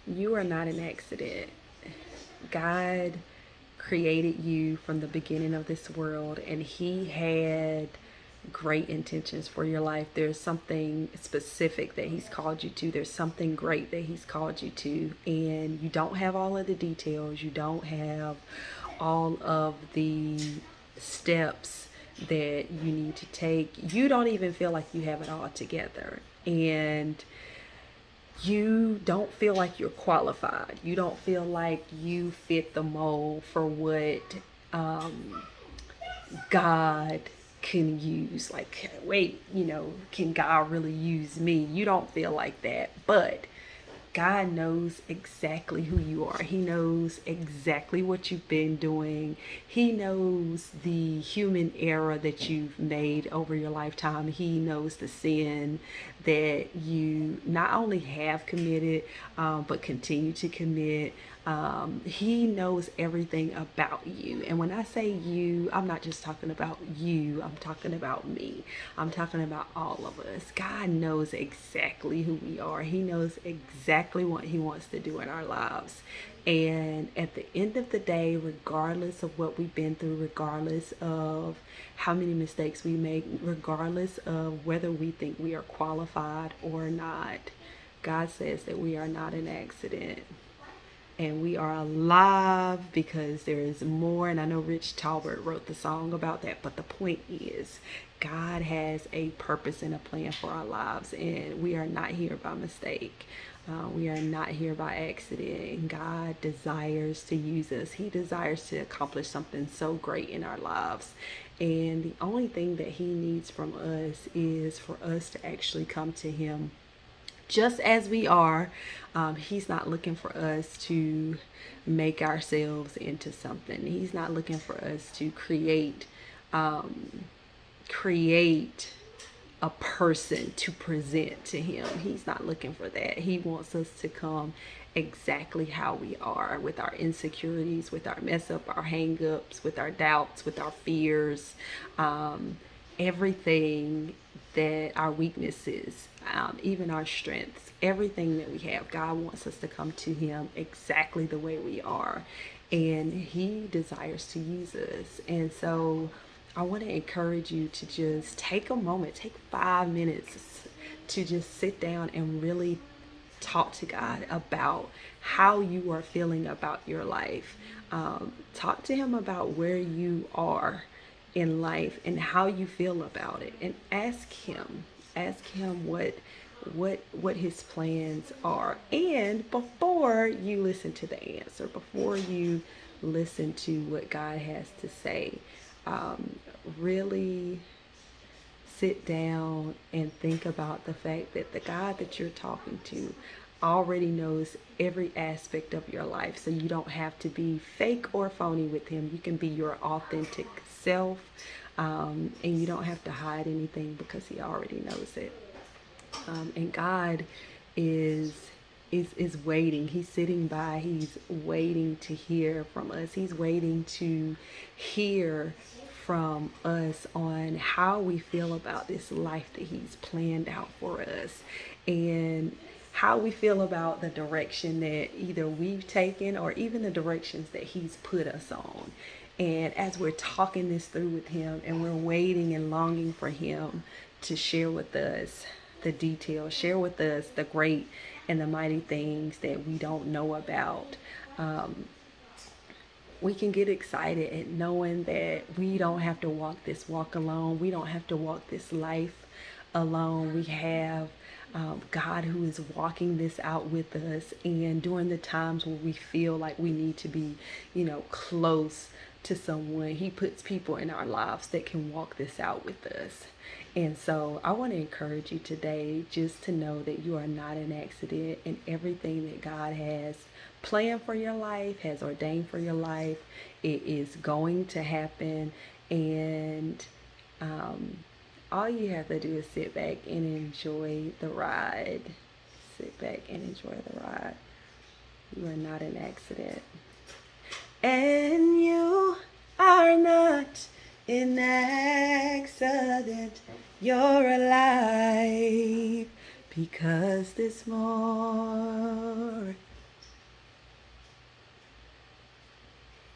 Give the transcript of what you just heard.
You are not an accident. God created you from the beginning of this world, and He had great intentions for your life. There's something specific that He's called you to. There's something great that He's called you to, and you don't have all of the details. You don't have all of the steps that you need to take. You don't even feel like you have it all together. And you don't feel like you're qualified. You don't feel like you fit the mold for what um, God can use. Like, wait, can God really use me? You don't feel like that. But God knows exactly who you are. He knows exactly what you've been doing. He knows the human error that you've made over your lifetime. He knows the sin that you not only have committed, but continue to commit. He knows everything about you. And when I say you, I'm not just talking about you, I'm talking about me. I'm talking about all of us. God knows exactly who we are, He knows exactly what He wants to do in our lives. And at the end of the day, regardless of what we've been through, regardless of how many mistakes we make, regardless of whether we think we are qualified or not, God says that we are not an accident and we are alive because there is more. And I know Rich Talbert wrote the song about that, but the point is God has a purpose and a plan for our lives, and we are not here by mistake. We are not here by accident, and God desires to use us. He desires to accomplish something so great in our lives, and the only thing that He needs from us is for us to actually come to Him just as we are. He's not looking for us to make ourselves into something. He's not looking for us to create a person to present to Him. He's not looking for that. He wants us to come exactly how we are, with our insecurities, with our mess up, our hang ups, with our doubts, with our fears, everything, that our weaknesses, even our strengths, everything that we have. God wants us to come to Him exactly the way we are, and He desires to use us. And so I want to encourage you to just take a moment, take 5 minutes to just sit down and really talk to God about how you are feeling about your life. Talk to Him about where you are in life and how you feel about it, and ask Him what His plans are. And before you listen to the answer, before you listen to what God has to say, really sit down and think about the fact that the God that you're talking to already knows every aspect of your life. So you don't have to be fake or phony with Him. You can be your authentic self, and you don't have to hide anything because He already knows it. And God is is waiting. He's sitting by. He's waiting to hear from us. He's waiting to hear from us on how we feel about this life that He's planned out for us, and how we feel about the direction that either we've taken or even the directions that He's put us on. And as we're talking this through with Him, and we're waiting and longing for Him to share with us the details, share with us the great and the mighty things that we don't know about, we can get excited at knowing that we don't have to walk this walk alone. We don't have to walk this life alone. We have God who is walking this out with us. And during the times where we feel like we need to be, close to someone, He puts people in our lives that can walk this out with us. And so I want to encourage you today just to know that you are not an accident, and everything that God has planned for your life, has ordained for your life, it is going to happen. And um, all you have to do is sit back and enjoy the ride. Sit back and enjoy the ride. You are not an accident. And you are not an accident. You're alive because this morning